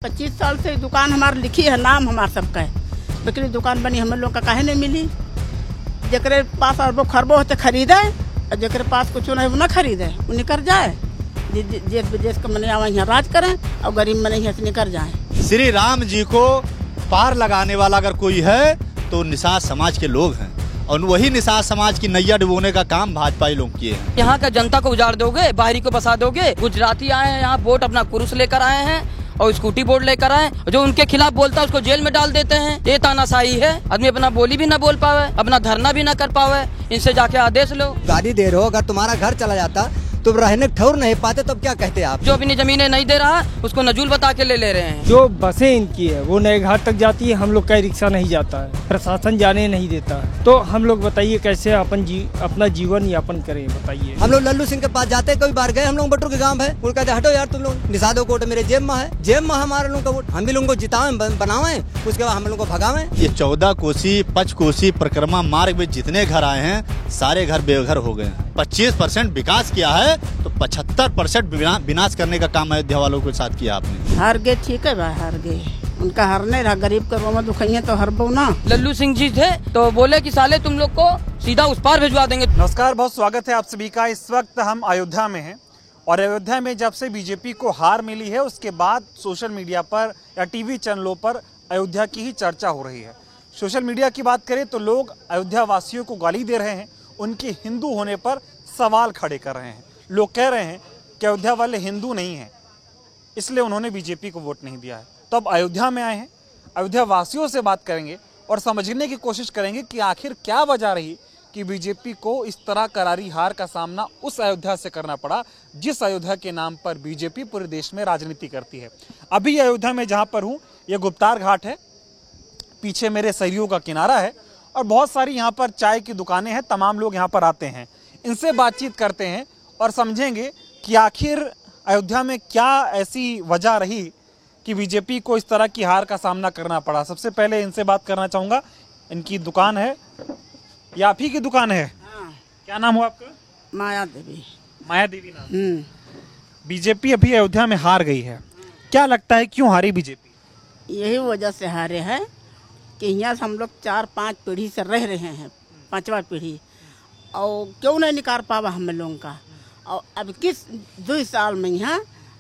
25 साल से दुकान हमारी लिखी है, नाम हमारा सबका है, लेकिन दुकान बनी हम लोग का काहे नहीं मिली। जेकरे पास अरबों खरबों होते खरीदे और जेकरे पास कुछ नहीं वो न खरीदे, वो निकल जाए। देश विदेश के मने आवा यहाँ राज करें और गरीब मने यहाँ से निकल जाए। श्री राम जी को पार लगाने वाला अगर कोई है तो निषाद समाज के लोग हैं, और वही निषाद समाज की नैया डुबोने का काम भाजपा लोग किए हैं। यहाँ का जनता को उजाड़ दोगे, बाहरी को बसा दोगे। गुजराती आए हैं यहाँ, वोट अपना कुरुस लेकर आए हैं और स्कूटी बोर्ड लेकर आए। जो उनके खिलाफ बोलता है उसको जेल में डाल देते हैं। ये तानाशाही है। आदमी अपना बोली भी ना बोल पावे, अपना धरना भी ना कर पावे। इनसे जाके आदेश लो। गाड़ी दे रहे हो, अगर तुम्हारा घर चला जाता तुम रहने ठौर नहीं पाते तो क्या कहते आप? जो अपनी जमीनें नहीं दे रहा उसको नजूल बता के ले रहे हैं। जो बसें इनकी है वो नए घाट तक जाती है, हम लोग का रिक्शा नहीं जाता है, प्रशासन जाने नहीं देता है। तो हम लोग बताइए कैसे अपना जीवन यापन करें, बताइए। हम लोग लल्लू सिंह के पास जाते, कई बार गए, हम लोग बटुर के गांव है, उनको कहते हटो यार तुम लोग, निषादो कोट मेरे जेब में है, जेब में हमारे लोगों का वोट, हम भी लोगों को जितावे बनावे, उसके बाद हम लोगों को भगावे। ये 14 कोसी 5 कोसी परिक्रमा मार्ग में जितने घर आए हैं सारे घर बेघर हो गए। 25% विकास किया है तो 75% विनाश करने का काम अयोध्या वालों के साथ किया आपने। हार गए, ठीक है भाई, हार गए। उनका हारने रहा, गरीब के रो में दुखइए तो हरबो ना। लल्लू सिंह जी थे तो बोले कि साले तुम लोग को सीधा उस पार भिजवा देंगे। नमस्कार, बहुत स्वागत है आप सभी का। इस वक्त हम अयोध्या में हैं और अयोध्या में जब से बीजेपी को हार मिली है उसके बाद सोशल मीडिया पर या टीवी चैनलों पर अयोध्या की ही चर्चा हो रही है। सोशल मीडिया की बात करें तो लोग अयोध्या वासियों को गाली दे रहे हैं, उनके हिंदू होने पर सवाल खड़े कर रहे हैं। लोग कह रहे हैं कि अयोध्या वाले हिंदू नहीं हैं, इसलिए उन्होंने बीजेपी को वोट नहीं दिया है। तो अब अयोध्या में आए हैं, अयोध्या वासियों से बात करेंगे और समझने की कोशिश करेंगे कि आखिर क्या वजह रही कि बीजेपी को इस तरह करारी हार का सामना उस अयोध्या से करना पड़ा जिस अयोध्या के नाम पर बीजेपी पूरे देश में राजनीति करती है। अभी अयोध्या में जहाँ पर हूँ ये गुप्तार घाट है, पीछे मेरे सरयू का किनारा है और बहुत सारी यहाँ पर चाय की दुकानें हैं। तमाम लोग यहाँ पर आते हैं, इनसे बातचीत करते हैं और समझेंगे कि आखिर अयोध्या में क्या ऐसी वजह रही कि बीजेपी को इस तरह की हार का सामना करना पड़ा। सबसे पहले इनसे बात करना चाहूँगा। इनकी दुकान है, या आप ही की दुकान है? हाँ। क्या नाम हुआ आपका? माया देवी। माया देवी नाम। बीजेपी अभी अयोध्या में हार गई है, क्या लगता है क्यों हारी बीजेपी? यही वजह से हारे हैं कि यहाँ से हम लोग 4-5 पीढ़ी से रह रहे हैं, 5वां पीढ़ी, और क्यों नहीं निकाल पावा हम लोगों का। और अब किस 2 साल में यहाँ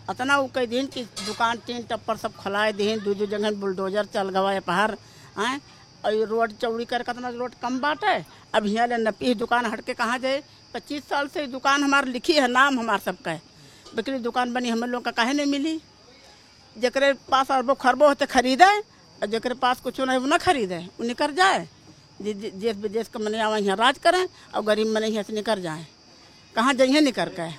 इतना वो कई दिन की दुकान 3 टप्पर सब खुलाए दिन, 2 जगह बुलडोजर चल गवा पहाड़ आए और ये रोड चौड़ी कर कितना रोड कम बाट है। अब यहाँ ले नपी दुकान हट के कहाँ जाए। 25 साल से दुकान हमारी लिखी है, नाम हमारा सबका है, लेकिन दुकान बनी हम लोग का काहे नहीं मिली। जेकरे पास अरबों खरबों होते खरीदे और जेकरे पास कुछ नहीं वो न खरीदे, वो निकल जाए। देश विदेश के मने आवा यहाँ राज करें और गरीब मने यहाँ से निकल जाए। कहाँ जाइए निकल के,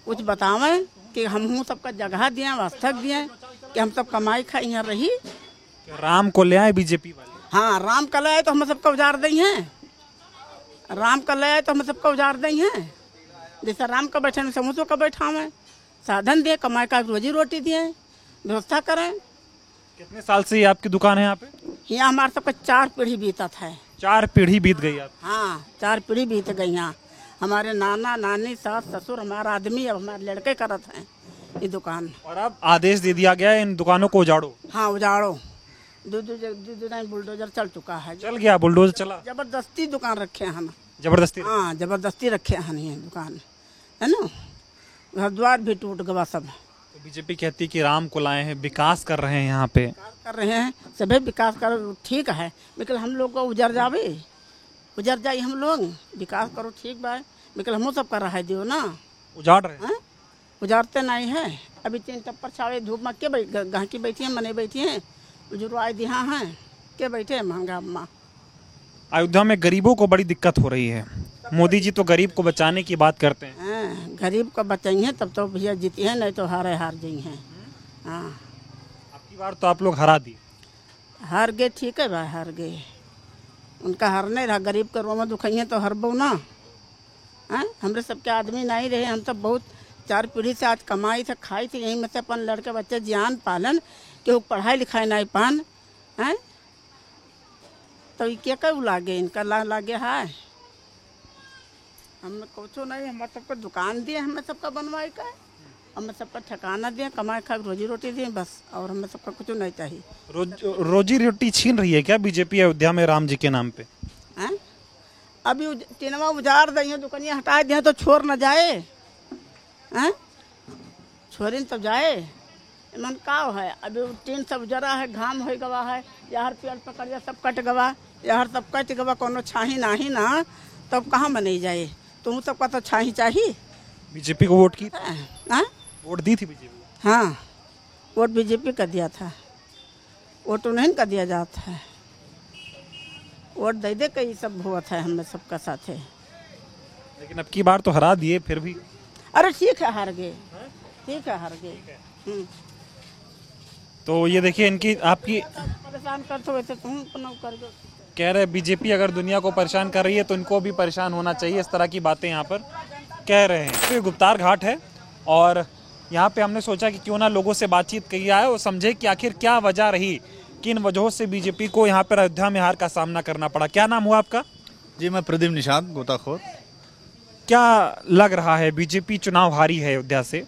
कुछ बतावें कि हम सबका जगह दिए, वास्तक दिए कि हम सब कमाई खाई यहाँ रही। राम को ले आए बीजेपी वाले? हाँ, राम का ले आए तो हम सबका उजाड़ दी हैं, राम का ले आए तो हम सबका उजाड़ दी हैं। जैसे राम का बैठे समूसों का बैठावें, साधन दिए, कमाई का रोजी रोटी दिए, व्यवस्था करें। कितने साल से ये आपकी दुकान है यहाँ पे? यहाँ हमारे सबका 4 पीढ़ी बीतत है। 4 पीढ़ी बीत गई आप? हाँ, 4 पीढ़ी बीत गई यहाँ। हमारे नाना नानी सास ससुर हमारा आदमी, अब हमारे लड़के करत हैं ये दुकान। और अब आदेश दे दिया गया है इन दुकानों को उजाड़ो? हाँ, उजाड़ो। 2 बुलडोजर चल चुका है। चल गया बुलडोजर चला? जबरदस्ती दुकान रखे हैं हम। जबरदस्ती? हाँ, जबरदस्ती रखे हैं ये दुकान, है ना। घर द्वार भी टूट गवा सब। तो बीजेपी कहती है कि राम को लाए हैं, विकास कर रहे हैं यहाँ पे। कर रहे हैं, सभी विकास कर, ठीक है, लेकिन हम लोग को उजर जावे, उजर जाए हम लोग। विकास करो ठीक बा, लेकिन हम सब कर रहा है दियो ना। उजाड़ रहे हैं? उजाड़ते नहीं है। अभी 3 टप्पर छावे धूप में के गाहकी बैठी हैं, मने बैठी हैं, बुजुर्ग दिहा हैं के बैठे हैं महंगा माँ। अयोध्या में गरीबों को बड़ी दिक्कत हो रही है। मोदी जी तो गरीब को बचाने की बात करते हैं। गरीब को बचाइए तब तो भैया जीती है, नहीं तो हार जाई हैं। हाँ, आपकी बार तो आप लोग हरा दिए। हार गए, ठीक है भाई, हार गए। उनका हारने रहा, गरीब के रो में दुखइए तो हरबो ना। हमरे सबके आदमी नहीं रहे, हम तो बहुत 4 पीढ़ी से आज कमाई से खाई थी यहीं में से अपन लड़के बच्चे जियान पालन के पढ़ाई लिखाई नहीं पान है। तो ये क्या कऊ लागे, इनका लागे है। हम कुछ नहीं, हमारे सबको दुकान दिए, हमें सबका बनवाई का हमें सबका ठिकाना दें, कमाए खा रोजी रोटी दें बस, और हमें सबका कुछ नहीं चाहिए। रोजी रोटी छीन रही है क्या बीजेपी अयोध्या में राम जी के नाम पे? हैं? अभी टीनवा उजाड़ दिए, दुकानियाँ हटा दिए तो छोड़ न जाए, हैं? छोड़े तब जाए, मन का है। अभी टीन सब जरा है, घाम हो गवा है, यार पेड़ पकड़ सब कट गवा, यार सब कट गवा, कोनो छाही नाही ना, तब कहाँ बने जाए। तुम सबका तो छाही चाहिए। बीजेपी को वोट की? हाँ, वोट दी थी बीजेपी? हाँ, वोट बीजेपी का दिया था, वोट तो नहीं का दिया जाता है। वोट दे दे कई सब हुआ था हमें सबका साथ है। लेकिन अब की बार तो हरा दिए फिर भी। अरे ठीक है, हार गए, ठीक है, हार गए। तो ये देखिए इनकी आपकी परेशान करते वैसे तुम अपना कर दो। कह रहे बीजेपी अगर दुनिया को परेशान कर रही है तो इनको भी परेशान होना चाहिए, इस तरह की बातें यहाँ पर कह रहे हैं। तो ये गुप्तार घाट है और यहाँ पे हमने सोचा कि क्यों ना लोगों से बातचीत की जाए और समझे कि आखिर क्या वजह रही, किन वजहों से बीजेपी को यहाँ पर अयोध्या में हार का सामना करना पड़ा। क्या नाम हुआ आपका? जी मैं प्रदीप निषाद गोताखोर। क्या लग रहा है बीजेपी चुनाव हारी है अयोध्या से,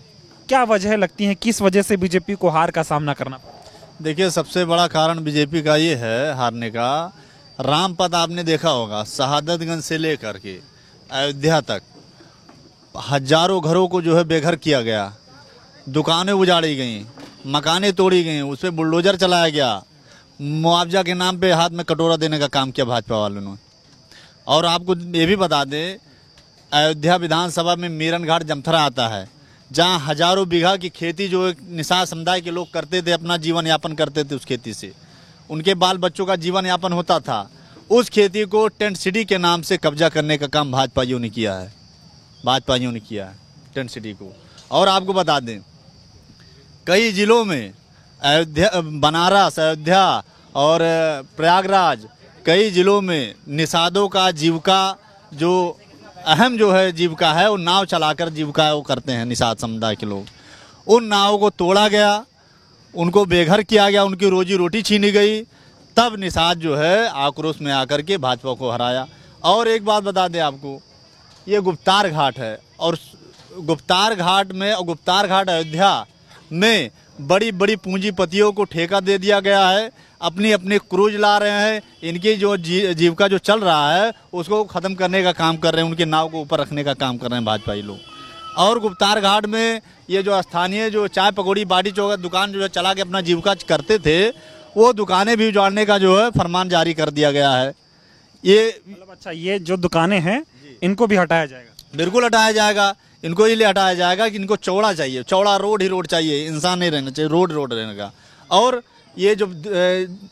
क्या वजह लगती है, किस वजह से बीजेपी को हार का सामना करना पड़ा? देखिए सबसे बड़ा कारण बीजेपी का ये है हारने का, रामपथ आपने देखा होगा, शहादतगंज से लेकर के अयोध्या तक हजारों घरों को जो है बेघर किया गया, दुकानें उजाड़ी गई, मकानें तोड़ी गई, उस पर बुलडोजर चलाया गया, मुआवजा के नाम पे हाथ में कटोरा देने का काम किया भाजपा वालों ने। और आपको ये भी बता दें, अयोध्या विधानसभा में मीरन घाट जमथरा आता है, जहाँ हजारों बीघा की खेती जो एक निषाद समुदाय के लोग करते थे, अपना जीवन यापन करते थे, उस खेती से उनके बाल बच्चों का जीवन यापन होता था। उस खेती को टेंट सिटी के नाम से कब्जा करने का काम भाजपाइयों ने किया है, भाजपाइयों ने किया है टेंट सिटी को। और आपको बता दें कई जिलों में अयोध्या, बनारस, अयोध्या और प्रयागराज, कई जिलों में निषादों का जीविका जो अहम जो है जीविका है, वो नाव चलाकर जीविका वो करते हैं निषाद समुदाय के लोग। उन नावों को तोड़ा गया, उनको बेघर किया गया, उनकी रोजी रोटी छीनी गई। तब निषाद जो है आक्रोश में आकर के भाजपा को हराया। और एक बात बता दें आपको, ये गुप्तार घाट है और गुप्तार घाट में और गुप्तार घाट अयोध्या में बड़ी बड़ी पूंजीपतियों को ठेका दे दिया गया है, अपनी अपनी क्रूज ला रहे हैं, इनकी जो जीविका जो चल रहा है उसको ख़त्म करने का काम कर रहे हैं, उनके नाव को ऊपर रखने का काम कर रहे हैं भाजपाई लोग। और गुप्तार घाट में ये जो स्थानीय जो चाय पकौड़ी बाटी चौका दुकान जो है चला के अपना जीविका करते थे, वो दुकानें भी उजाड़ने का जो है फरमान जारी कर दिया गया है। ये मतलब अच्छा, ये जो दुकानें हैं इनको भी हटाया जाएगा? बिल्कुल हटाया जाएगा, इनको इसलिए हटाया जाएगा कि इनको चौड़ा चाहिए, चौड़ा रोड ही रोड चाहिए, इंसान नहीं रहना चाहिए, रोड रोड रहने का। और ये जो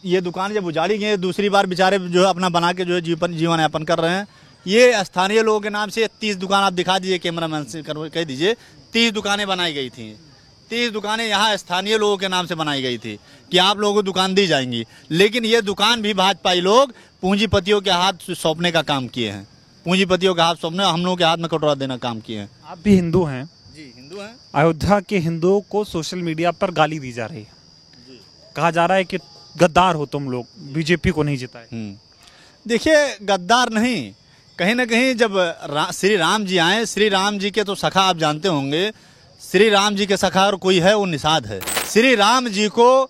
ये दुकान जब उजाड़ी गई, दूसरी बार बेचारे जो है अपना बना के जो है जीवन यापन कर रहे हैं। ये स्थानीय लोगों के नाम से 30 दुकान आप दिखा दीजिए, कैमरामैन से कह दीजिए, 30 दुकानें बनाई गई थी। 30 दुकानें यहाँ स्थानीय लोगों के नाम से बनाई गई थी कि आप लोगों को दुकान दी जाएंगी, लेकिन ये दुकान भी भाजपाई लोग पूंजीपतियों के हाथ सौंपने का काम किए हैं, पूंजीपतियों के हाथ सौंपने, हम लोगों के हाथ में कटोरा देना काम किए हैं। आप भी हिंदू हैं? जी हिंदू हैं। अयोध्या के हिंदुओं को सोशल मीडिया पर गाली दी जा रही है, कहा जा रहा है कि गद्दार हो तुम लोग, बीजेपी को नहीं जिताए। देखिए गद्दार नहीं, कहीं ना कहीं जब श्री राम जी आए, श्री राम जी के तो सखा आप जानते होंगे, श्री राम जी के सखा और कोई है वो निषाद है। श्री राम जी को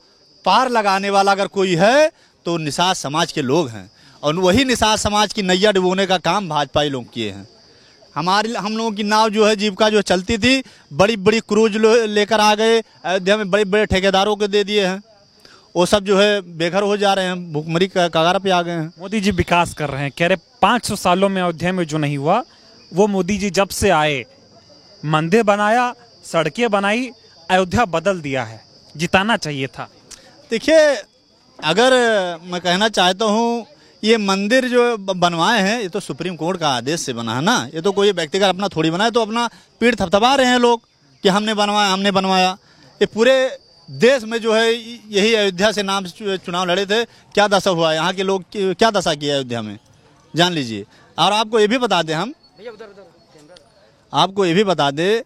पार लगाने वाला अगर कोई है तो निषाद समाज के लोग हैं, और वही निषाद समाज की नैया डुबोने का काम भाजपाई लोग किए हैं। हम लोगों की नाव जो है जीविका जो चलती थी, बड़ी बड़ी क्रूज लेकर आ गए, अयोध्या में बड़े बड़े ठेकेदारों को दे दिए हैं, वो सब जो है बेघर हो जा रहे हैं, भूखमरी का कगार पे आ गए हैं। मोदी जी विकास कर रहे हैं, कह रहे 500 सालों में अयोध्या में जो नहीं हुआ वो मोदी जी जब से आए, मंदिर बनाया, सड़कें बनाई, अयोध्या बदल दिया है, जिताना चाहिए था। देखिए अगर मैं कहना चाहता हूँ, ये मंदिर जो बनवाए हैं ये तो सुप्रीम कोर्ट का आदेश से बना है ना, ये तो कोई व्यक्तिगत अपना थोड़ी बनाया, तो अपना पीठ थपथपा रहे हैं लोग कि हमने बनवाया, हमने बनवाया। ये पूरे देश में जो है यही अयोध्या से नाम चुनाव लड़े थे, क्या दशा हुआ है यहाँ के लोग, क्या दशा किया अयोध्या में जान लीजिए। और आपको ये भी बता दें, हम आपको ये भी बता दें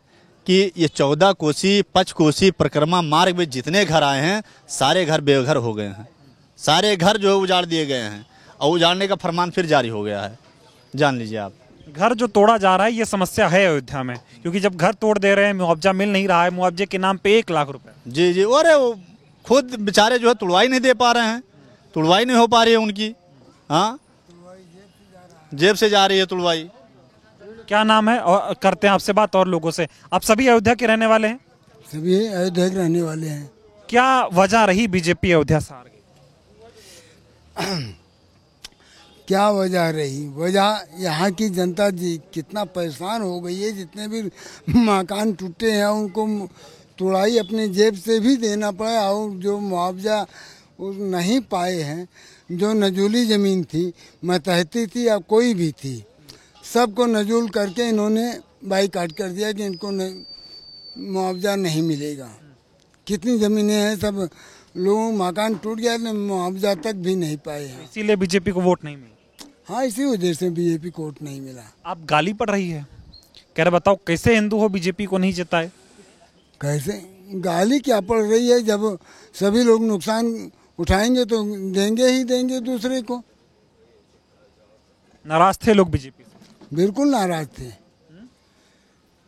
कि ये 14 कोसी 5 कोसी परिक्रमा मार्ग में जितने घर आए हैं सारे घर बेघर हो गए हैं, सारे घर जो है उजाड़ दिए गए हैं, और उजाड़ने का फरमान फिर जारी हो गया है, जान लीजिए आप। घर जो तोड़ा जा रहा है ये समस्या है अयोध्या में, क्योंकि जब घर तोड़ दे रहे हैं मुआवजा मिल नहीं रहा है, मुआवजे के नाम पे 1 लाख रुपए। जी जी, अरे वो खुद बेचारे जो है तुड़वाई नहीं दे पा रहे हैं, तुड़वाई नहीं हो पा रही है उनकी। हाँ, जेब से जा रही है तुड़वाई। क्या नाम है? और करते हैं आपसे बात और लोगों से। आप सभी अयोध्या के रहने वाले हैं? सभी अयोध्या के रहने वाले हैं। क्या वजह रही बीजेपी अयोध्या से हार गई? क्या वजह रही? वजह यहाँ की जनता जी कितना परेशान हो गई है। जितने भी मकान टूटे हैं उनको तुड़ाई अपने जेब से भी देना पड़ा, और जो मुआवजा नहीं पाए हैं, जो नजूली ज़मीन थी, मतहती थी या कोई भी थी, सबको नजूल करके इन्होंने बाईकाट कर दिया कि इनको मुआवजा नहीं मिलेगा। कितनी ज़मीनें हैं, सब लोगों मकान टूट गया, मुआवजा तक भी नहीं पाए हैं। इसीलिए बीजेपी को वोट नहीं मिला। हाँ, इसी वजह से बीजेपी को वोट नहीं मिला। आप गाली पड़ रही है, कह रहे बताओ कैसे हिंदू हो बीजेपी को नहीं जिताए? कैसे गाली क्या पड़ रही है? जब सभी लोग नुकसान उठाएंगे तो देंगे ही देंगे दूसरे को। नाराज थे लोग बीजेपी से? बिल्कुल नाराज थे,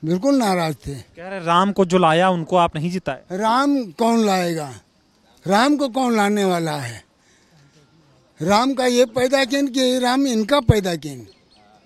बिल्कुल नाराज थे। कह रहे राम को जो लाया उनको आप नहीं जिताए। राम कौन लाएगा? राम को कौन लाने वाला है? राम का ये पैदा किन कि राम इनका पैदा किन?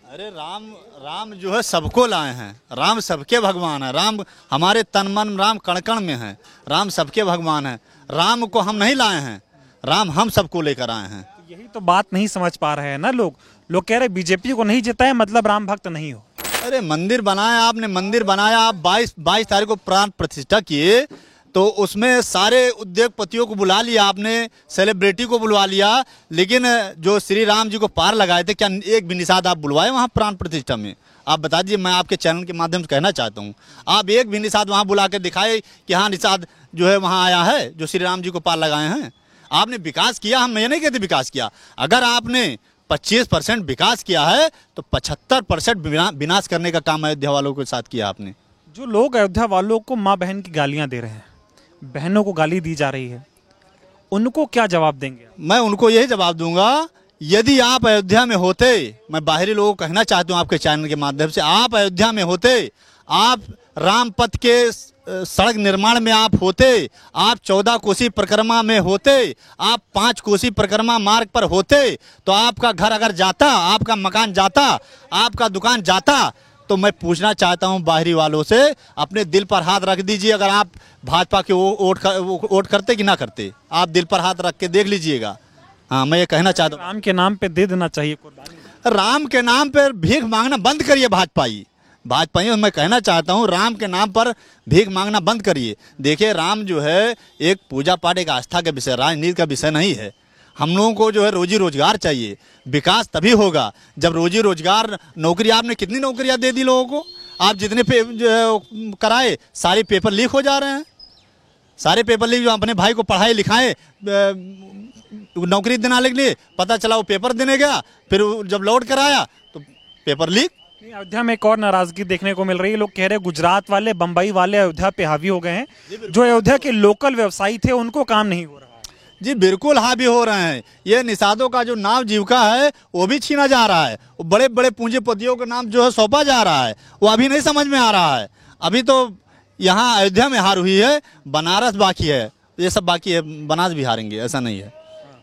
अरे राम जो है सबको लाए हैं। राम सबके भगवान है। राम हमारे तन मन, राम कण कण में है। राम सबके भगवान है। राम को हम नहीं लाए हैं, राम हम सबको लेकर आए हैं। यही तो बात नहीं समझ पा रहे हैं ना लोग कह रहे बीजेपी को नहीं जिताए मतलब राम भक्त नहीं हो। अरे मंदिर बनाया आपने, मंदिर बनाया आप 22 तारीख को प्राण प्रतिष्ठा किए, तो उसमें सारे उद्योगपतियों को बुला लिया आपने, सेलिब्रिटी को बुलवा लिया, लेकिन जो श्री राम जी को पार लगाए थे, क्या एक भी निषाद आप बुलवाए वहाँ प्राण प्रतिष्ठा में? आप बता दीजिए, मैं आपके चैनल के माध्यम से कहना चाहता हूँ, आप एक भी निषाद वहाँ बुला के दिखाए कि हाँ निषाद जो है वहाँ आया है जो श्री राम जी को पार लगाए हैं। आपने विकास किया, हम ये नहीं कहते विकास किया। अगर आपने 25% विकास किया है तो 75% विनाश करने का काम अयोध्या वालों के साथ किया आपने। जो लोग अयोध्या वालों को माँ बहन की गालियां दे रहे हैं, बहनों को गाली दी जा रही है, उनको क्या जवाब देंगे? मैं उनको यही जवाब दूंगा, यदि आप अयोध्या में होते, मैं बाहरी लोगों को कहना चाहता हूं आपके चैनल के माध्यम से, आप अयोध्या में होते, आप राम पथ के सड़क निर्माण में आप होते, आप 14 कोसी परिक्रमा में होते, आप 5 कोसी परिक्रमा मार्ग पर होते, तो आपका घर अगर जाता, आपका मकान जाता, आपका दुकान जाता, तो मैं पूछना चाहता हूं बाहरी वालों से, अपने दिल पर हाथ रख दीजिए। अगर आप भाजपा के वोट करते कि ना करते, आप दिल पर हाथ रख के देख लीजिएगा। हाँ, मैं ये कहना चाहता हूँ, राम के नाम पे दे देना चाहिए कुर्बानी। राम के नाम पर भीख मांगना बंद करिए भाजपाई मैं कहना चाहता हूँ, राम के नाम पर भीख मांगना बंद करिए। देखिए, राम जो है एक पूजा पाठ, एक आस्था का विषय, राजनीति का विषय नहीं है। हम लोगों को जो है रोजी रोजगार चाहिए, विकास तभी होगा जब रोजी रोजगार, नौकरी। आपने कितनी नौकरियां दे दी लोगों को? आप जितने जो है कराए, सारे पेपर लीक हो जा रहे हैं, सारे पेपर लीक। जो अपने भाई को पढ़ाए लिखाए नौकरी दिलाने के लिए, पता चला वो पेपर देने गया, फिर जब लौट कर आया तो पेपर लीक। अयोध्या में एक और नाराजगी देखने को मिल रही है। लोग कह रहे हैं गुजरात वाले, बंबई वाले अयोध्या पे हावी हो गए हैं। जो अयोध्या के लोकल व्यवसायी थे उनको काम नहीं हो रहा। जी बिल्कुल हावी हो रहे हैं। ये निषादों का जो नाम जीविका है वो भी छीना जा रहा है। वो बड़े बड़े पूंजीपतियों का नाम जो है सौंपा जा रहा है, वो अभी नहीं समझ में आ रहा है। अभी तो यहाँ अयोध्या में हार हुई है, बनारस बाकी है, ये सब बाकी है। बनारस भी हारेंगे, ऐसा नहीं है।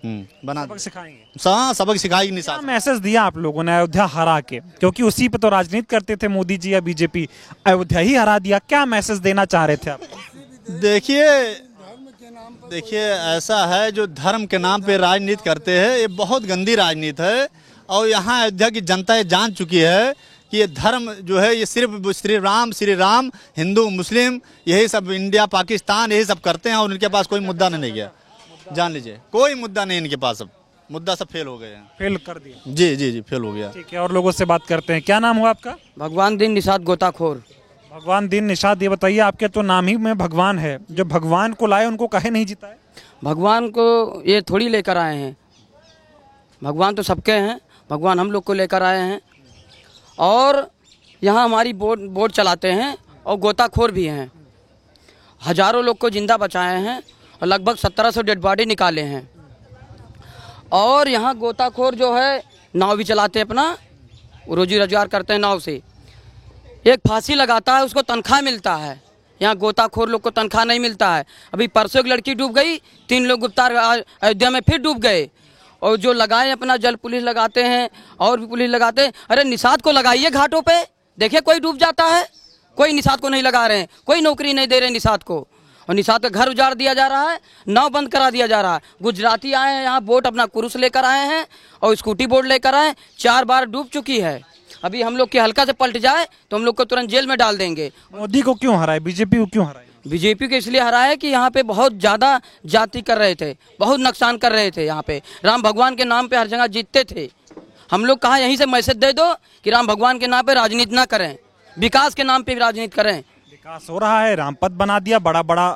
सबक सिखाएंगे, सबक सिखाएगी निषाद। मैसेज दिया आप लोगों ने अयोध्या हरा के, क्योंकि उसी पे तो राजनीति करते थे मोदी जी या बीजेपी, अयोध्या ही हरा दिया। क्या मैसेज देना चाह रहे थे आप? देखिए ऐसा है, जो धर्म के नाम पे राजनीति करते हैं ये बहुत गंदी राजनीति है। और यहाँ अयोध्या की जनता ये जान चुकी है कि ये धर्म जो है ये सिर्फ श्री राम, हिंदू मुस्लिम यही सब, इंडिया पाकिस्तान यही सब करते हैं, और इनके पास कोई मुद्दा नहीं गया। जान लीजिए, कोई मुद्दा नहीं इनके पास, अब मुद्दा सब फेल हो गए हैं, फेल कर दिया। जी जी जी, फेल हो गया। ठीक है, और लोगों से बात करते हैं। क्या नाम हुआ आपका? भगवान दीन निषाद गोताखोर। भगवान दीन निषाद, ये बताइए, आपके तो नाम ही में भगवान है, जो भगवान को लाए उनको काहे नहीं जिताए? भगवान को ये थोड़ी लेकर आए हैं, भगवान तो सबके हैं, भगवान हम लोग को लेकर आए हैं। और यहाँ हमारी बोट चलाते हैं और गोताखोर भी हैं। हजारों लोग को जिंदा बचाए हैं और लगभग 1700 डेड बॉडी निकाले हैं। और यहाँ गोताखोर जो है नाव भी चलाते हैं अपना, रोजी रोजगार करते हैं नाव से। एक फांसी लगाता है उसको तनख्वाह मिलता है, यहाँ गोताखोर लोग को तनख्वाह नहीं मिलता है। अभी परसों एक लड़की डूब गई, 3 लोग गिरफ्तार, अयोध्या में फिर डूब गए। और जो लगाए अपना जल पुलिस लगाते हैं और भी पुलिस लगाते हैं। अरे निषाद को लगाइए घाटों पे, देखिए कोई डूब जाता है, कोई निषाद को नहीं लगा रहे हैं, कोई नौकरी नहीं दे रहे निषाद को। और निषाद का घर उजाड़ दिया जा रहा है, नाव बंद करा दिया जा रहा है। गुजराती आए हैं यहाँ, बोट अपना कुरुस लेकर आए हैं और स्कूटी बोट लेकर आए, 4 बार डूब चुकी है। अभी हम लोग के हल्का से पलट जाए तो हम लोग को तुरंत जेल में डाल देंगे। मोदी को क्यों हराए, बीजेपी को क्यों हराए? बीजेपी को इसलिए हराया है कि यहाँ पे बहुत ज़्यादा जाति कर रहे थे, बहुत नुकसान कर रहे थे। यहाँ पे राम भगवान के नाम पे हर जगह जीतते थे। हम लोग कहा यहीं से मैसेज दे दो कि राम भगवान के नाम पे राजनीति ना करें, विकास के नाम पे भी राजनीति करें। विकास हो रहा है, रामपथ बना दिया, बड़ा बड़ा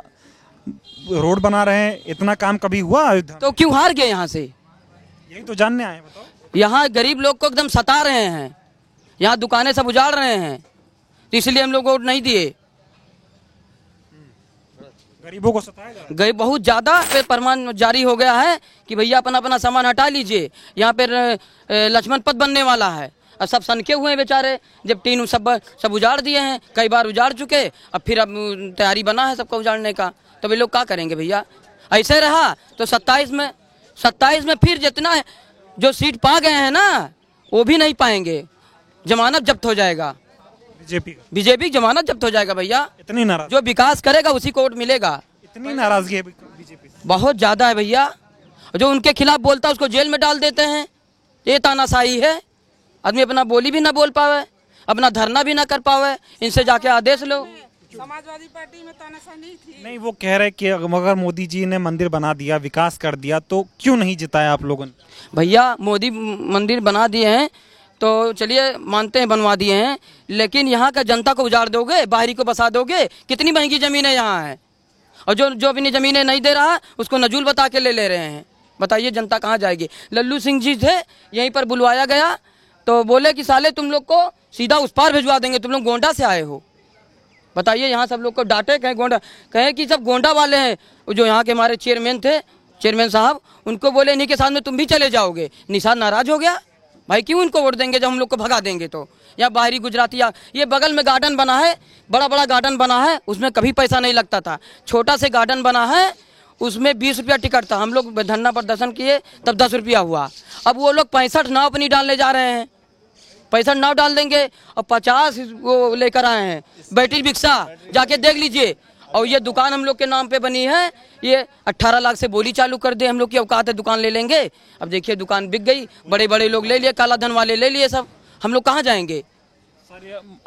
रोड बना रहे हैं, इतना काम कभी हुआ अयोध्या? तो क्यों हार गए यहाँ से? यही तो जानने आए, बताओ। यहाँ गरीब लोग को एकदम सता रहे हैं, यहाँ दुकानें सब उजाड़ रहे हैं, तो इसलिए हम लोग वोट नहीं दिए। गरीबों को सताया जा रहा है। गए बहुत ज्यादा पे फरमान जारी हो गया है कि भैया अपना अपना सामान हटा लीजिए, यहाँ पे लक्ष्मण पथ बनने वाला है। और सब सनके हुए हैं बेचारे, जब टीन सब उजाड़ दिए हैं, कई बार उजाड़ चुके, अब फिर अब तैयारी बना है सबका उजाड़ने का। तो वे लोग क्या करेंगे भैया? ऐसे रहा तो 27 में फिर जितना जो सीट पा गए हैं ना वो भी नहीं पाएंगे, जमानत जब्त हो जाएगा। बीजेपी जमानत जब्त हो जाएगा भैया। इतनी नाराज, जो विकास करेगा उसी को वोट मिलेगा। इतनी नाराजगी है बीजेपी, बहुत ज्यादा है भैया। जो उनके खिलाफ बोलता है उसको जेल में डाल देते हैं, ये तानाशाही है। आदमी अपना बोली भी ना बोल पावे, अपना धरना भी ना कर पावे, इनसे जाके आदेश लो। समाजवादी पार्टी में तानाशाही नहीं थी। नहीं, वो कह रहे कि अगर मोदी जी ने मंदिर बना दिया, विकास कर दिया, तो क्यों नहीं जिताया आप लोगों ने? भैया मोदी मंदिर बना दिए हैं तो चलिए मानते हैं बनवा दिए हैं, लेकिन यहाँ का जनता को उजाड़ दोगे, बाहरी को बसा दोगे। कितनी महंगी ज़मीनें यहाँ हैं, और जो अपनी ज़मीनें नहीं दे रहा उसको नजूल बता के ले रहे हैं। बताइए जनता कहाँ जाएगी? लल्लू सिंह जी थे, यहीं पर बुलवाया गया तो बोले कि साले तुम लोग को सीधा उस पार भिजवा देंगे, तुम लोग गोंडा से आए हो। बताइए यहाँ सब लोग को डांटे, कहें गोंडा, कहें कि सब गोंडा वाले हैं। जो यहाँ के हमारे चेयरमैन थे, चेयरमैन साहब, उनको बोले इन्हीं के साथ में तुम भी चले जाओगे। निषाद नाराज हो गया, भाई क्यों इनको वोट देंगे जब हम लोग को भगा देंगे। तो यहाँ बाहरी गुजराती, ये बगल में गार्डन बना है, बड़ा बड़ा गार्डन बना है, उसमें कभी पैसा नहीं लगता था। छोटा से गार्डन बना है, उसमें 20 रुपया टिकट था। हम लोग धरना प्रदर्शन किए तब 10 रुपया हुआ। अब वो लोग 65 नाव अपनी डालने जा रहे हैं, 65 नाव डाल देंगे और 50 वो लेकर आए हैं बैटरी रिक्शा, जाके देख लीजिए। और ये दुकान हम लोग के नाम पे बनी है, ये 18 लाख से बोली चालू कर दे, हम लोग की औकात है दुकान ले लेंगे। अब देखिए दुकान बिक गई, बड़े बड़े लोग ले लिए, काला धन वाले ले लिए सब, हम लोग कहाँ जाएंगे?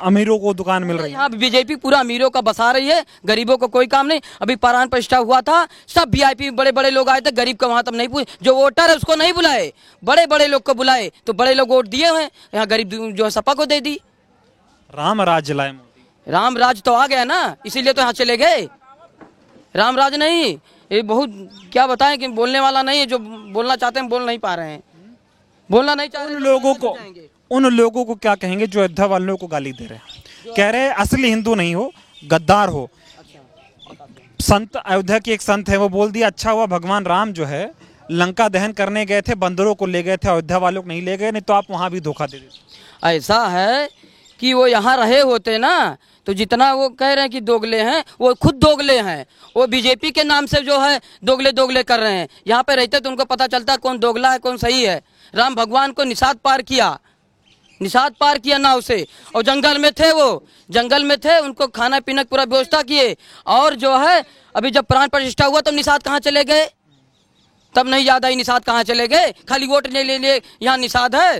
अमीरों को दुकान मिल रही है। यहाँ बीजेपी पूरा अमीरों का बसा रही है, गरीबों को कोई काम नहीं। अभी प्राण प्रतिष्ठा हुआ था, सब वीआईपी बड़े बड़े लोग आए थे, गरीब का वहां तक नहीं पूछे। जो वोटर है उसको नहीं बुलाए, बड़े बड़े लोग को बुलाए, तो बड़े लोग वोट दिए हैं, यहाँ गरीब जो है सपा को दे दी। राम राज जलाए मोदी। राम राज तो आ गया ना, इसीलिए तो यहाँ चले गए। राम राज नहीं, ये बहुत क्या बताएं कि बोलने वाला नहीं है, जो बोलना चाहते हैं बोल नहीं पा रहे हैं, बोलना नहीं चाहते। उन लोगों को क्या कहेंगे जो अयोध्या वालों को गाली दे रहे हैं, कह रहे हैं असली हिंदू नहीं हो, गद्दार हो। संत, अयोध्या की एक संत है, वो बोल दिया अच्छा हुआ भगवान राम जो है लंका दहन करने गए थे, बंदरों को ले गए थे, अयोध्या वालों को नहीं ले गए, नहीं तो आप वहां भी धोखा दे देते। ऐसा है कि वो यहाँ रहे होते ना, तो जितना वो कह रहे हैं कि दोगले हैं, वो खुद दोगले हैं। वो बीजेपी के नाम से जो है दोगले दोगले कर रहे हैं। यहाँ पे रहते तो उनको पता चलता कौन दोगला है कौन सही है। राम भगवान को निषाद पार किया, निषाद पार किया नाव से, और जंगल में थे, वो जंगल में थे, उनको खाना पीने की पूरा व्यवस्था किए। और जो है अभी जब प्राण प्रतिष्ठा हुआ तब निषाद कहाँ चले गए? तब नहीं याद आई निषाद कहाँ चले गए? खाली वोट ले लिए यहाँ निषाद है।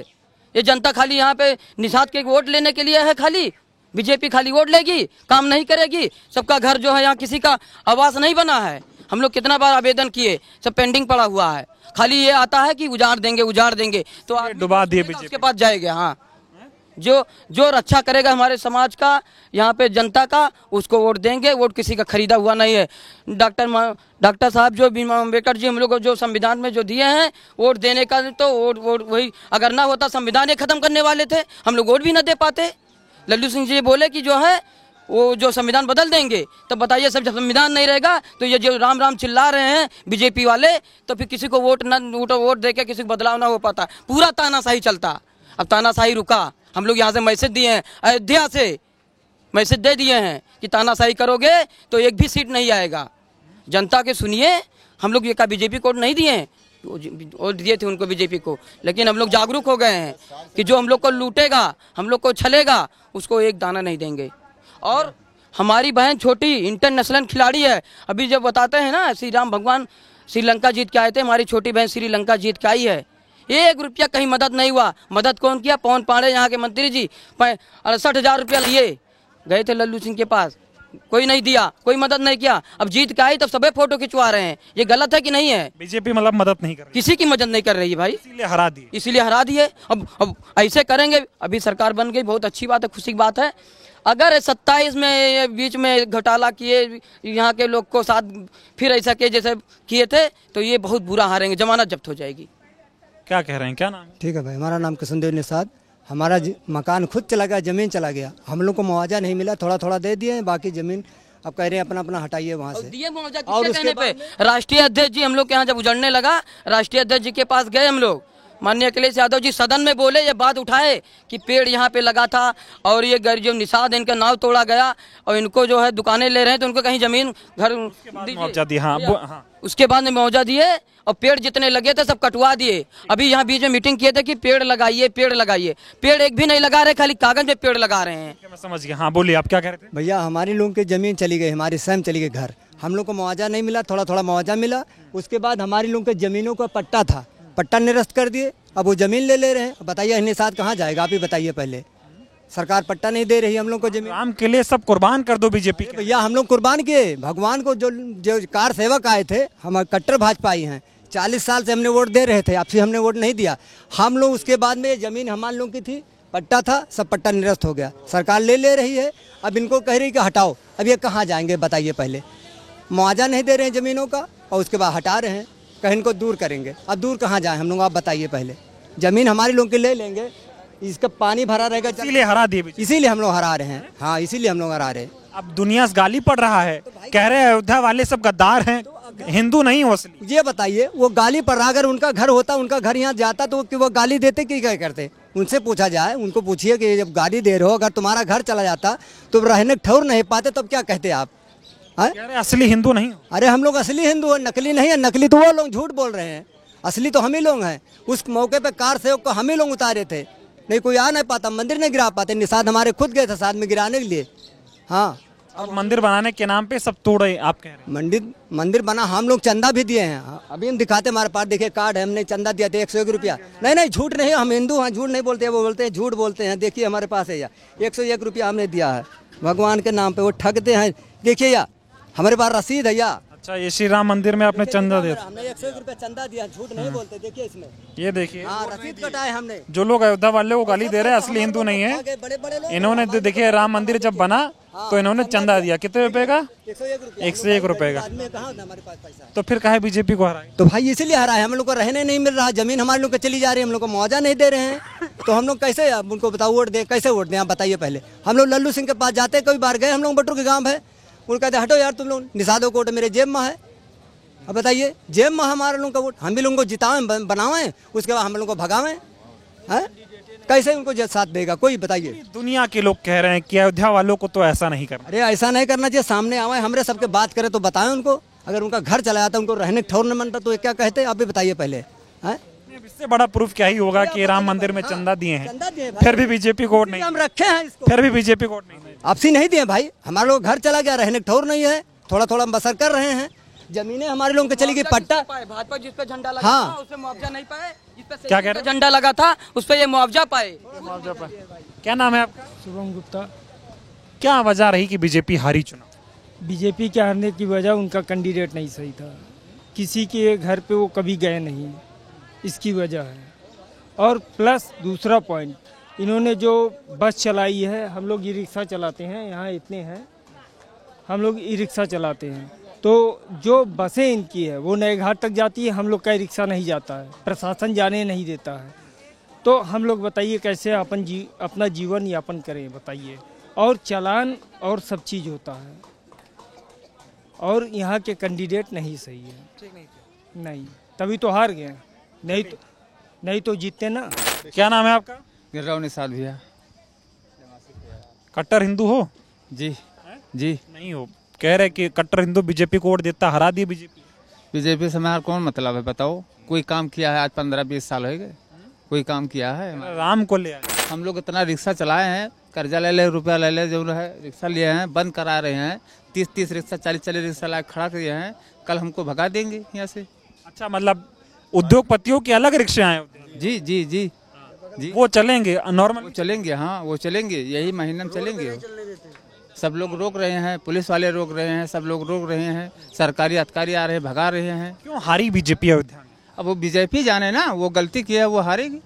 ये जनता खाली यहाँ पे निषाद के वोट लेने के लिए है, खाली बीजेपी खाली वोट लेगी, काम नहीं करेगी। सबका घर जो है यहाँ किसी का आवास नहीं बना है। हम लोग कितना बार आवेदन किए, सब पेंडिंग पड़ा हुआ है। खाली ये आता है कि उजाड़ देंगे उजाड़ देंगे, तो डुबा दिए बीजेपी उसके पास जाएगा। हाँ, जो रक्षा करेगा हमारे समाज का, यहाँ पे जनता का, उसको वोट देंगे। वोट किसी का खरीदा हुआ नहीं है। डॉक्टर साहब जो भीम अम्बेडकर जी हम लोग को जो संविधान में जो दिए हैं वोट देने का, तो वोट वही अगर ना होता संविधान ये खत्म करने वाले थे, हम लोग वोट भी ना दे पाते। लल्लू सिंह जी बोले कि जो है वो जो संविधान बदल देंगे, तो बताइए सब जब संविधान नहीं रहेगा तो ये जो राम राम चिल्ला रहे हैं बीजेपी वाले, तो फिर किसी को वोट दे के किसी को बदलाव ना हो पाता। पूरा तानाशाही चलता। अब तानाशाही रुका, हम लोग यहाँ से मैसेज दिए हैं, अयोध्या से मैसेज दे दिए हैं कि तानाशाही करोगे तो एक भी सीट नहीं आएगा। जनता के सुनिए, हम लोग ये का बीजेपी को नहीं दिए हैं, वोट दिए थे उनको बीजेपी को, लेकिन हम लोग जागरूक हो गए हैं कि जो हम लोग को लूटेगा, हम लोग को छलेगा, उसको एक दाना नहीं देंगे। और हमारी बहन छोटी इंटरनेशनल खिलाड़ी है। अभी जब बताते हैं ना श्री राम भगवान श्रीलंका जीत के आए थे, हमारी छोटी बहन श्रीलंका जीत के आई है। 1 रुपया कहीं मदद नहीं हुआ। मदद कौन किया? पवन पांडे यहाँ के मंत्री जी 68,000 रुपया लिए गए थे लल्लू सिंह के पास, कोई नहीं दिया, कोई मदद नहीं किया। अब जीत के आई तब सबे फोटो खिंचवा रहे हैं। ये गलत है कि नहीं है? बीजेपी मतलब मदद नहीं कर रही, किसी की मदद नहीं कर रही है भाई, इसीलिए हरा दी। इसीलिए हरा दिए। अब ऐसे करेंगे। अभी सरकार बन गई, बहुत अच्छी बात है, खुशी की बात है। अगर 27 में बीच में घोटाला किए यहाँ के लोग को साथ फिर ऐसा के जैसे किए थे तो ये बहुत बुरा हारेंगे, जमानत जब्त हो जाएगी। क्या कह रहे हैं, क्या नाम है? ठीक है भाई, हमारा नाम किशनदेव निषाद। हमारा मकान खुद चला गया, जमीन चला गया, हम लोग को मुआवजा नहीं मिला, थोड़ा थोड़ा दे दिए, बाकी जमीन अब कह रहे हैं अपना अपना हटाइए वहाँ से। दिए मुआवजा किसके कहने पे? राष्ट्रीय अध्यक्ष जी, हम लोग के यहाँ जब उजड़ने लगा, राष्ट्रीय अध्यक्ष जी के पास गए हम लोग, माननीय अखिलेश यादव जी सदन में बोले, ये बात उठाए कि पेड़ यहाँ पे लगा था और ये जो निषाद इनका नाव तोड़ा गया और इनको जो है दुकानें ले रहे हैं तो उनको कहीं जमीन घर मुआवजा दिया। हाँ। उसके बाद में मुआवजा दिए और पेड़ जितने लगे थे सब कटवा दिए। अभी यहाँ बीच में मीटिंग किए थे कि पेड़ लगाइए, पेड़ लगाइए, पेड़ एक भी नहीं लगा रहे, खाली कागज पे पेड़ लगा रहे हैं। मैं समझ गया। हाँ बोलिए, आप क्या कह रहे थे? भैया हमारी लोगों की जमीन चली गई, हमारी स्वयं चली गई घर, हम लोग को मुआवजा नहीं मिला, थोड़ा थोड़ा मुआवजा मिला। उसके बाद हमारी लोगों के जमीनों का पट्टा था, पट्टा निरस्त कर दिए, अब वो जमीन ले रहे हैं। बताइए निषाद कहाँ जाएगा, आप ही बताइए पहले। सरकार पट्टा नहीं दे रही हम लोग को जमीन। राम के लिए सब कुर्बान कर दो बीजेपी के। भैया हम लोग कुर्बान किए भगवान को। जो कार सेवक आए थे, हम कट्टर भाजपाई हैं, 40 साल से हमने वोट दे रहे थे, आपसे हमने वोट नहीं दिया हम लोग। उसके बाद में जमीन हमारे लोगों की थी, पट्टा था, सब पट्टा निरस्त हो गया, सरकार ले रही है। अब इनको कह रही कि हटाओ, अब ये कहाँ जाएंगे बताइए पहले। मुआवजा नहीं दे रहे हैं जमीनों का और उसके बाद हटा रहे हैं, कहीं इनको दूर करेंगे। अब दूर कहाँ जाएं हम लोग, आप बताइए पहले। जमीन हमारे लोगों की ले लेंगे, इसका पानी भरा रहेगा, इसीलिए हरा दिए, इसीलिए हम लोग हरा रहे हैं। हाँ, इसीलिए हम लोग हरा रहे हैं। अब दुनिया से गाली पड़ रहा है, कह रहे हैं अयोध्या वाले सब गद्दार हैं, हिंदू नहीं हो असली। ये बताइए, वो गाली पड़ रहा, अगर उनका घर होता, उनका घर यहाँ जाता तो वो गाली देते कि क्या करते? उनसे पूछा जाए, उनको पूछिए कि जब गाली दे रहे हो, अगर तुम्हारा घर चला जाता तो रहने ठौर नहीं पाते, तब क्या कहते आप? असली हिंदू नहीं। अरे हम लोग असली हिंदू है, नकली नहीं है। नकली तो वो लोग झूठ बोल रहे हैं, असली तो हम ही लोग हैं। उस मौके पे कार सेवक को हम ही लोग उतारे थे, नहीं कोई आ नहीं पाता, मंदिर नहीं गिरा पाते। निषाद हमारे खुद गए थे साथ में गिराने के लिए। हाँ, अब मंदिर बनाने के नाम पे सब तोड़े, आप कह रहे हैं? मंदिर बना, हम लोग चंदा भी दिए हैं। अभी हम दिखाते, हमारे पास देखिए कार्ड है, हमने चंदा दिया था 101 रुपया। नहीं झूठ नहीं, हम हिंदू हैं, झूठ नहीं बोलते, वो बोलते हैं झूठ बोलते हैं। देखिए हमारे पास है, 101 रुपया हमने दिया है भगवान के नाम पे, वो ठगते हैं। देखिए या हमारे पास रसीद है या। अच्छा, ये श्री राम मंदिर में आपने चंदा दिया? हमने 101 रुपया चंदा दिया, झूठ नहीं बोलते। देखिए इसमें, ये देखिए, हाँ रसीद कटाए हमने। जो लोग अयोध्या वाले को गाली दे रहे हैं असली हिंदू नहीं है। इन्होंने देखिए राम मंदिर जब बना तो इन्होंने चंदा दिया, कितने रुपए का? 101 रुपए का। तो फिर कहा बीजेपी को हराए? तो भाई इसीलिए हरा है, हम लोग को रहने नहीं मिल रहा, जमीन हमारे लोग को चली जा रही है, हम लोग को मुआवजा नहीं दे रहे हैं। तो हम लोग कैसे अब उनको बताओ वोट दें, कैसे वोट दें आप बताइए पहले। हम लोग लल्लू सिंह के पास जाते, कई बार गए हम लोग, बटरू के गाँव है, उनको कहते हटो यार तुम लोग, निषादो कोट मेरे जेब में है। अब बताइए, जेब में हमारे लोगों का वोट, हम भी लोगों को जिताएं बनावें, उसके बाद हम लोगों को भगावें, हैं? कैसे उनको साथ देगा कोई, बताइए। दुनिया के लोग कह रहे हैं कि अयोध्या वालों को तो ऐसा नहीं करना। अरे ऐसा नहीं करना चाहिए, सामने आवे, हमरे सबके बात करें तो बताएं उनको। अगर उनका घर चला जाता, उनको रहने ठौर न बनता तो क्या कहते, आप भी बताइए पहले। हैं? इससे बड़ा प्रूफ क्या ही होगा कि राम मंदिर में चंदा दिए हैं, फिर भी बीजेपी को वोट नहीं, हम रखे हैं इसको, फिर भी बीजेपी को वोट नहीं। आपसी नहीं दिए भाई, हमारे लोग घर चला गया, रहने ठौर नहीं है, थोड़ा थोड़ा हम बसर कर रहे हैं। जमीनें हमारे लोगों की चली गई, पट्टा भाजपा जिस पे झंडा लगा हाँ। था उस पे मुआवजा नहीं पाए, जिस पे क्या कह रहे? झंडा लगा था उस पे ये मुआवजा पाए। क्या नाम है आपका? शुभम गुप्ता। क्या वजह रही कि बीजेपी हारी चुनाव? बीजेपी के हारने की वजह उनका कैंडिडेट नहीं सही था, किसी के घर पे वो कभी गए नहीं, इसकी वजह है। और प्लस दूसरा पॉइंट, इन्होंने जो बस चलाई है, हम लोग ई रिक्शा चलाते हैं, यहाँ इतने हैं, हम लोग ई रिक्शा चलाते हैं, तो जो बसें इनकी है वो नए घाट तक जाती है, हम लोग का रिक्शा नहीं जाता है, प्रशासन जाने नहीं देता है। तो हम लोग बताइए कैसे अपना जीवन यापन करें बताइए। और चालान और सब चीज़ होता है, और यहाँ के कैंडिडेट नहीं सही है, नहीं तभी तो हार गए, नहीं तो जीतते ना। क्या नाम है आपका? गिरराव निषाद भैया। कट्टर हिंदू हो? जी जी नहीं हो, कह रहे कि कट्टर हिंदू बीजेपी को वोट देता, हरा दी बीजेपी। बीजेपी से हमारा कौन मतलब है बताओ? कोई काम किया है? आज 15-20 साल हो गए, कोई काम किया है? राम को ले आए। हम लोग इतना रिक्शा चलाए हैं, कर्जा ले ले, रुपया ले ले, जो है रिक्शा लिए हैं, बंद करा रहे हैं। 30-30 रिक्शा, 40-40 रिक्शा ला खड़ा किए हैं। कल हमको भगा देंगे यहाँ से। अच्छा, मतलब उद्योगपतियों के अलग रिक्शे आए होते हैं? जी जी जी जी, वो चलेंगे नॉर्मल? वो चलेंगे, हाँ वो चलेंगे, यही महीने में चलेंगे। सब लोग रोक रहे हैं, पुलिस वाले रोक रहे हैं, सब लोग रोक रहे हैं, सरकारी अधिकारी आ रहे हैं, भगा रहे हैं। क्यों हारी बीजेपी अयोध्या में? अब वो बीजेपी जाने ना, वो गलती की है, वो हारेगी।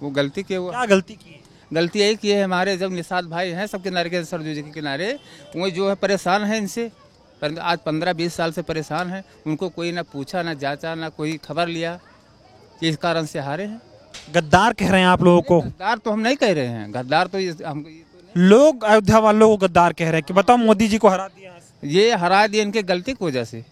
वो गलती की है। वो क्या गलती की? गलती यही की है, हमारे जब निषाद भाई हैं सब किनारे के, सरजू जी के किनारे, वो जो है परेशान है इनसे। आज 15-20 साल से परेशान है। उनको कोई ना पूछा, ना जांचा, ना कोई खबर लिया। इस कारण से हारे हैं। गद्दार कह रहे हैं आप लोगों को? गद्दार तो हम नहीं कह रहे हैं, गद्दार तो हमको लोग अयोध्या वालों को गद्दार कह रहे हैं कि बताओ मोदी जी को हरा दिया। ये हरा दिए इनके गलती की वजह से,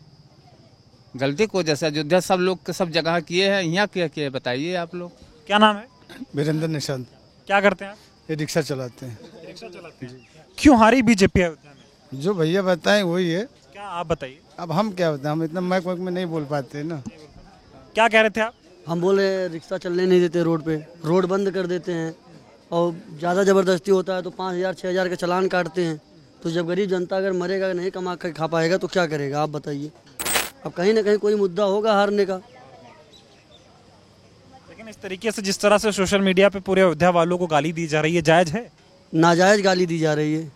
गलती की वजह से। अयोध्या सब लोग सब जगह किए हैं, यहाँ क्या किए बताइए आप लोग। क्या नाम है? वीरेंद्र निशांत। क्या करते हैं आप? ये रिक्शा चलाते हैं। रिक्शा चलाते हैं। क्यों हारी बीजेपी अयोध्या में? जो भैया बताएं वही है। क्या आप बताइए। अब हम क्या बताएं, हम इतना माइक वाइक में नहीं बोल पाते ना। क्या कह रहे थे आप? हम बोले रिक्शा चलने नहीं देते रोड पे, रोड बंद कर देते हैं और ज़्यादा ज़बरदस्ती होता है तो 5,000-6,000 का चालान काटते हैं। तो जब गरीब जनता अगर मरेगा, नहीं कमा कर खा पाएगा तो क्या करेगा आप बताइए। अब कहीं ना कहीं कोई मुद्दा होगा हारने का। लेकिन इस तरीके से जिस तरह से सोशल मीडिया पे पूरे अयोध्या वालों को गाली दी जा रही है, जायज है? नाजायज़ गाली दी जा रही है।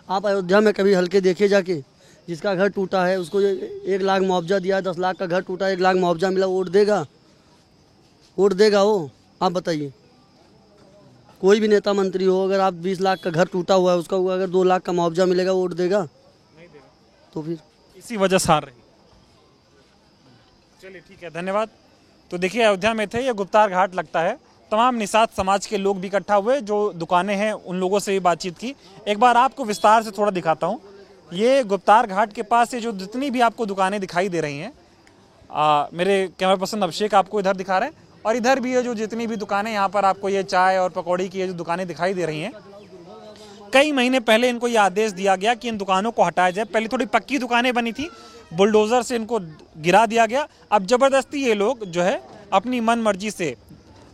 आप अयोध्या में कभी हल्के देखिए जाके, जिसका घर टूटा है उसको 1 लाख मुआवजा दिया है, 10 लाख का घर टूटा 1 लाख मुआवजा मिला, वोट देगा? वोट देगा वो? आप बताइए। कोई भी नेता मंत्री हो, अगर आप 20 लाख का घर टूटा हुआ है, उसका अगर 2 लाख का मुआवजा मिलेगा, वोट देगा? नहीं देगा। तो फिर इसी वजह से हार रही। चलिए ठीक है, धन्यवाद। तो देखिए, अयोध्या में थे, ये गुप्तार घाट लगता है। तमाम निषाद समाज के लोग भी इकट्ठा हुए, जो दुकानें हैं उन लोगों से भी बातचीत की। एक बार आपको विस्तार से थोड़ा दिखाता हूँ। ये गुप्तार घाट के पास ये जो जितनी भी आपको दुकानें दिखाई दे रही हैं, मेरे कैमरा पर्सन अभिषेक आपको इधर दिखा रहे हैं, और इधर भी है जो जितनी भी दुकानें यहाँ पर आपको ये चाय और पकौड़ी की जो दुकानें दिखाई दे रही हैं। कई महीने पहले इनको ये आदेश दिया गया कि इन दुकानों को हटाया जाए। पहले थोड़ी पक्की दुकानें बनी थी, बुलडोजर से इनको गिरा दिया गया। अब जबरदस्ती ये लोग जो है अपनी मन मर्जी से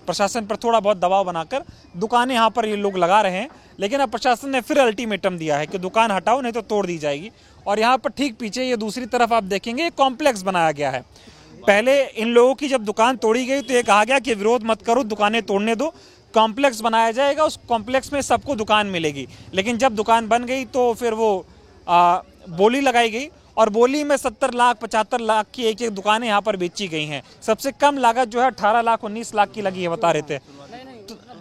प्रशासन पर थोड़ा बहुत दबाव बनाकर दुकानें यहाँ पर ये लोग लगा रहे हैं। लेकिन अब प्रशासन ने फिर अल्टीमेटम दिया है कि दुकान हटाओ नहीं तो तोड़ दी जाएगी। और यहाँ पर ठीक पीछे ये दूसरी तरफ आप देखेंगे कॉम्प्लेक्स बनाया गया है। पहले इन लोगों की जब दुकान तोड़ी गई तो ये कहा गया कि विरोध मत करो, दुकानें तोड़ने दो, कॉम्प्लेक्स बनाया जाएगा, उस कॉम्प्लेक्स में सबको दुकान मिलेगी। लेकिन जब दुकान बन गई तो फिर वो बोली लगाई गई, और बोली में 70 लाख 75 लाख की एक दुकानें यहाँ पर बेची गई हैं। सबसे कम लागत जो है 18 लाख 19 लाख की लगी है, बता रहे थे।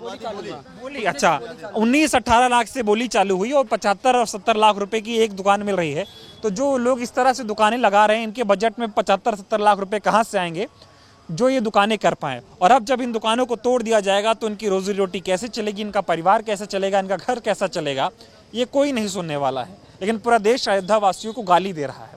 बोली अच्छा 19-18 लाख से बोली चालू हुई, और 75 और 70 लाख रुपए की एक दुकान मिल रही है। तो जो लोग इस तरह से दुकानें लगा रहे हैं, इनके बजट में 75-70 लाख रुपए कहाँ से आएंगे जो ये दुकानें कर पाएँ। और अब जब इन दुकानों को तोड़ दिया जाएगा तो इनकी रोजी रोटी कैसे चलेगी, इनका परिवार कैसे चलेगा, इनका घर कैसा चलेगा, ये कोई नहीं सुनने वाला है। लेकिन पूरा देश अयोध्या वासियों को गाली दे रहा है।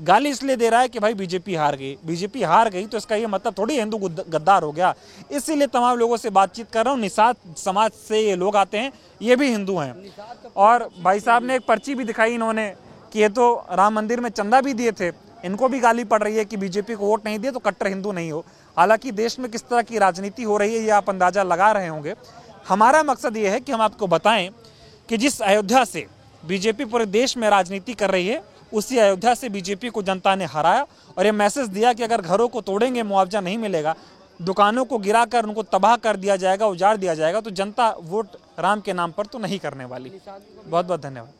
गाली इसलिए दे रहा है कि भाई बीजेपी हार गई। बीजेपी हार गई तो इसका ये मतलब थोड़ी हिंदू गद्दार हो गया। इसीलिए तमाम लोगों से बातचीत कर रहा हूँ। निषाद समाज से ये लोग आते हैं, ये भी हिंदू हैं। और भाई साहब ने एक पर्ची भी दिखाई इन्होंने कि ये तो राम मंदिर में चंदा भी दिए थे। इनको भी गाली पड़ रही है कि बीजेपी को वोट नहीं दिए तो कट्टर हिंदू नहीं हो। हालांकि देश में किस तरह की राजनीति हो रही है ये आप अंदाजा लगा रहे होंगे। हमारा मकसद ये है कि हम आपको बताएं कि जिस अयोध्या से बीजेपी पूरे देश में राजनीति कर रही है, उसी अयोध्या से बीजेपी को जनता ने हराया। और ये मैसेज दिया कि अगर घरों को तोड़ेंगे, मुआवजा नहीं मिलेगा, दुकानों को गिराकर उनको तबाह कर दिया जाएगा, उजाड़ दिया जाएगा, तो जनता वोट राम के नाम पर तो नहीं करने वाली। बहुत बहुत धन्यवाद।